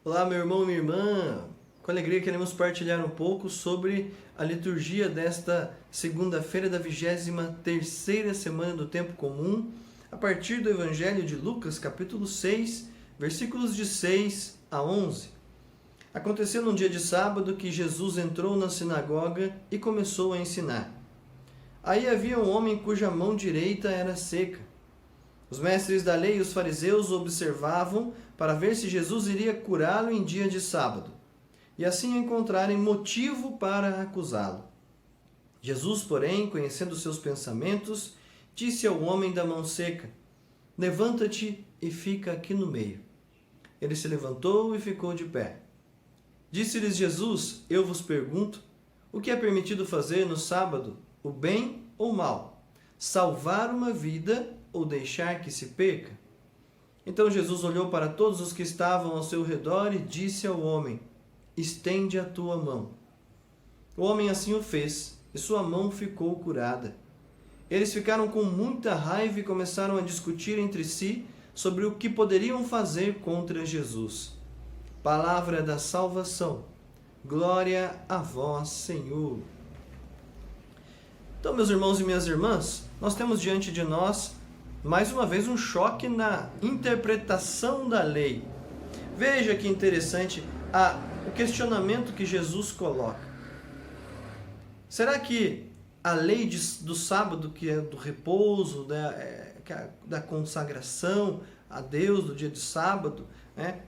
Olá, meu irmão e minha irmã. Com alegria queremos partilhar um pouco sobre a liturgia desta segunda-feira da 23ª semana do Tempo Comum, a partir do Evangelho de Lucas, capítulo 6, versículos de 6 a 11. Aconteceu num dia de sábado que Jesus entrou na sinagoga e começou a ensinar. Aí havia um homem cuja mão direita era seca. Os mestres da lei e os fariseus observavam para ver se Jesus iria curá-lo em dia de sábado, e assim encontrarem motivo para acusá-lo. Jesus, porém, conhecendo seus pensamentos, disse ao homem da mão seca: "Levanta-te e fica aqui no meio." Ele se levantou e ficou de pé. Disse-lhes Jesus: "Eu vos pergunto, o que é permitido fazer no sábado, o bem ou o mal? Salvar uma vida ou deixar que se perca?" Então Jesus olhou para todos os que estavam ao seu redor e disse ao homem: "Estende a tua mão." O homem assim o fez, e sua mão ficou curada. Eles ficaram com muita raiva e começaram a discutir entre si sobre o que poderiam fazer contra Jesus. Palavra da salvação. Glória a vós, Senhor. Então, meus irmãos e minhas irmãs, nós temos diante de nós, mais uma vez, um choque na interpretação da lei. Veja que interessante o questionamento que Jesus coloca. Será que a lei do sábado, que é do repouso, da consagração a Deus do dia de sábado,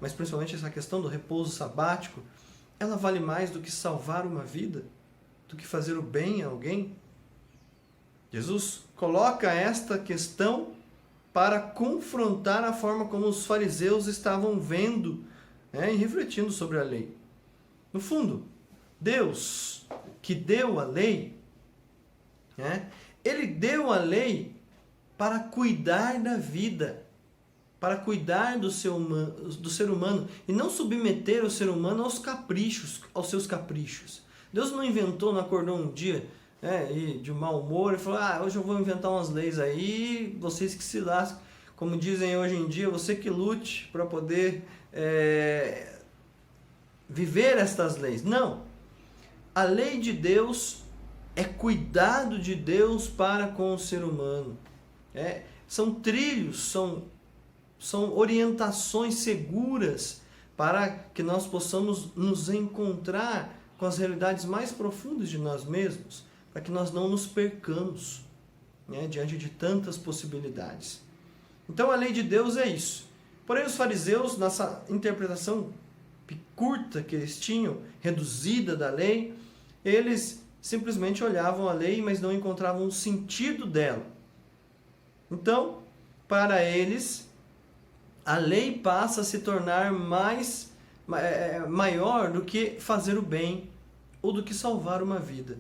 mas principalmente essa questão do repouso sabático, ela vale mais do que salvar uma vida, do que fazer o bem a alguém? Jesus coloca esta questão para confrontar a forma como os fariseus estavam vendo e refletindo sobre a lei. No fundo, Deus, que deu a lei, Ele deu a lei para cuidar da vida, para cuidar do ser humano, e não submeter o ser humano aos seus caprichos. Deus não inventou, não acordou um dia e de mau humor e falou: hoje eu vou inventar umas leis aí, vocês que se lascam. Como dizem hoje em dia, você que lute para poder viver estas leis. Não. A lei de Deus é cuidado de Deus para com o ser humano. São trilhos, são orientações seguras para que nós possamos nos encontrar com as realidades mais profundas de nós mesmos, para que nós não nos percamos diante de tantas possibilidades. Então a lei de Deus é isso. Porém os fariseus, nessa interpretação curta que eles tinham, reduzida da lei, eles simplesmente olhavam a lei, mas não encontravam o sentido dela. Então, para eles, a lei passa a se tornar maior do que fazer o bem ou do que salvar uma vida.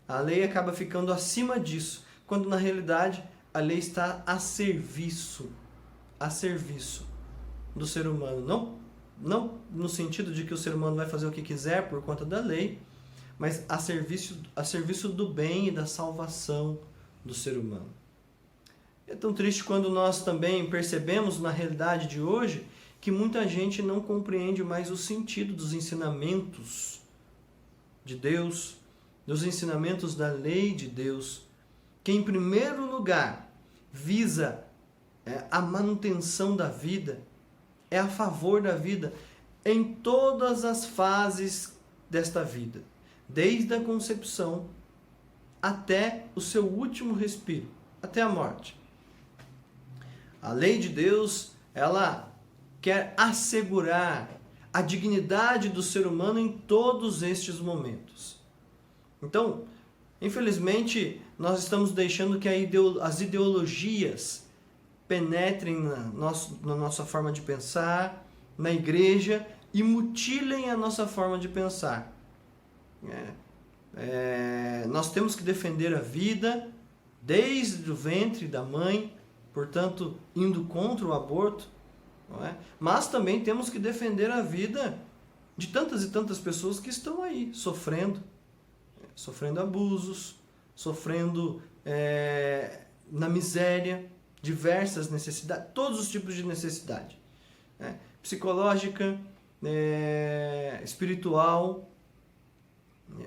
A lei acaba ficando acima disso, quando na realidade a lei está a serviço do ser humano. Não no sentido de que o ser humano vai fazer o que quiser por conta da lei, mas a serviço do bem e da salvação do ser humano. É tão triste quando nós também percebemos na realidade de hoje que muita gente não compreende mais o sentido dos ensinamentos de Deus, dos ensinamentos da lei de Deus, que em primeiro lugar visa a manutenção da vida, é a favor da vida em todas as fases desta vida, desde a concepção até o seu último respiro, até a morte. A lei de Deus, ela quer assegurar a dignidade do ser humano em todos estes momentos. Então, infelizmente, nós estamos deixando que as ideologias penetrem na nossa forma de pensar, na igreja, e mutilem a nossa forma de pensar. Nós temos que defender a vida desde o ventre da mãe, portanto, indo contra o aborto, mas também temos que defender a vida de tantas e tantas pessoas que estão aí sofrendo abusos, sofrendo na miséria, diversas necessidades, todos os tipos de necessidade, psicológica, espiritual,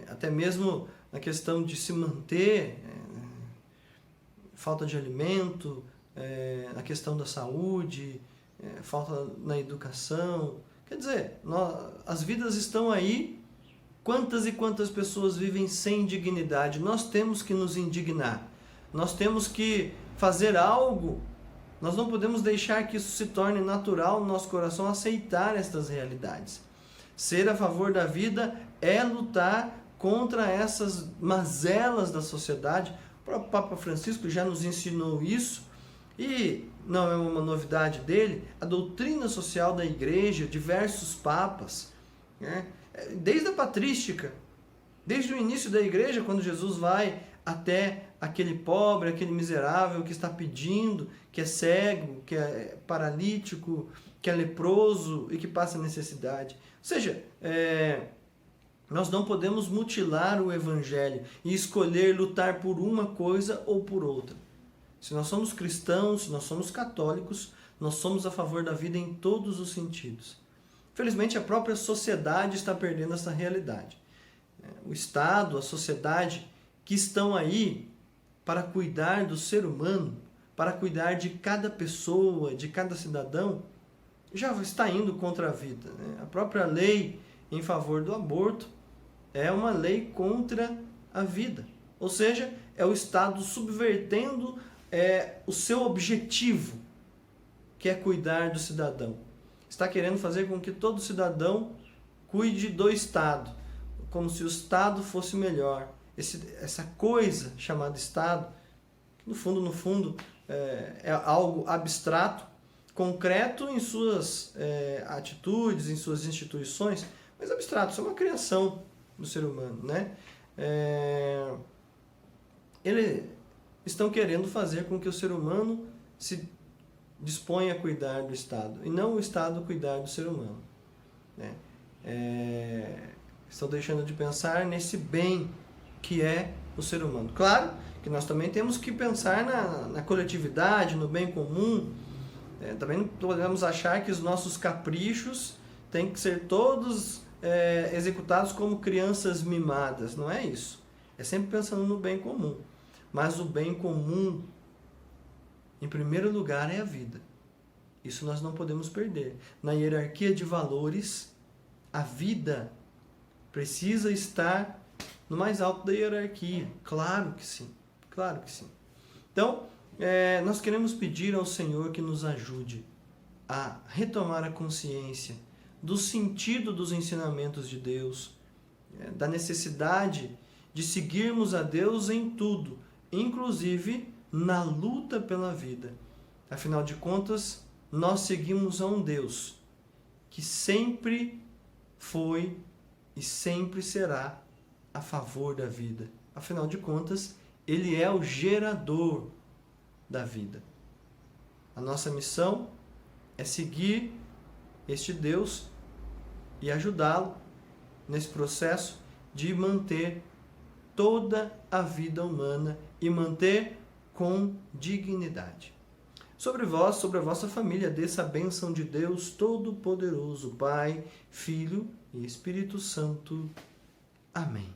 até mesmo na questão de se manter, falta de alimento, na questão da saúde, falta na educação. Quer dizer, as vidas estão aí. Quantas e quantas pessoas vivem sem dignidade? Nós temos que nos indignar. Nós temos que fazer algo. Nós não podemos deixar que isso se torne natural no nosso coração, aceitar estas realidades. Ser a favor da vida é lutar contra essas mazelas da sociedade. O próprio Papa Francisco já nos ensinou isso, e não é uma novidade dele. A doutrina social da Igreja, diversos papas, desde a patrística, desde o início da Igreja, quando Jesus vai até aquele pobre, aquele miserável que está pedindo, que é cego, que é paralítico, que é leproso e que passa necessidade. Ou seja, nós não podemos mutilar o Evangelho e escolher lutar por uma coisa ou por outra. Se nós somos cristãos, se nós somos católicos, nós somos a favor da vida em todos os sentidos. Infelizmente, a própria sociedade está perdendo essa realidade. O Estado, a sociedade, que estão aí para cuidar do ser humano, para cuidar de cada pessoa, de cada cidadão, já está indo contra a vida. A própria lei em favor do aborto é uma lei contra a vida. Ou seja, é o Estado subvertendo o seu objetivo, que é cuidar do cidadão. Está querendo fazer com que todo cidadão cuide do Estado, como se o Estado fosse melhor. Essa coisa chamada Estado, que no fundo é algo abstrato, concreto em suas atitudes, em suas instituições, mas abstrato, isso é uma criação do ser humano, né? Eles estão querendo fazer com que o ser humano se disponha a cuidar do Estado, e não o Estado cuidar do ser humano, né? Estão deixando de pensar nesse bem que é o ser humano. Claro que nós também temos que pensar na coletividade, no bem comum. Também não podemos achar que os nossos caprichos têm que ser todos executados como crianças mimadas. Não é isso. É sempre pensando no bem comum. Mas o bem comum, em primeiro lugar, é a vida. Isso nós não podemos perder. Na hierarquia de valores, a vida precisa estar no mais alto da hierarquia. Claro que sim. Claro que sim. Então, nós queremos pedir ao Senhor que nos ajude a retomar a consciência do sentido dos ensinamentos de Deus, da necessidade de seguirmos a Deus em tudo, inclusive na luta pela vida. Afinal de contas, nós seguimos a um Deus que sempre foi e sempre será a favor da vida. Afinal de contas, Ele é o gerador da vida. A nossa missão é seguir este Deus e ajudá-lo nesse processo de manter toda a vida humana e manter com dignidade. Sobre vós, sobre a vossa família, desça a bênção de Deus Todo-Poderoso, Pai, Filho e Espírito Santo. Amém.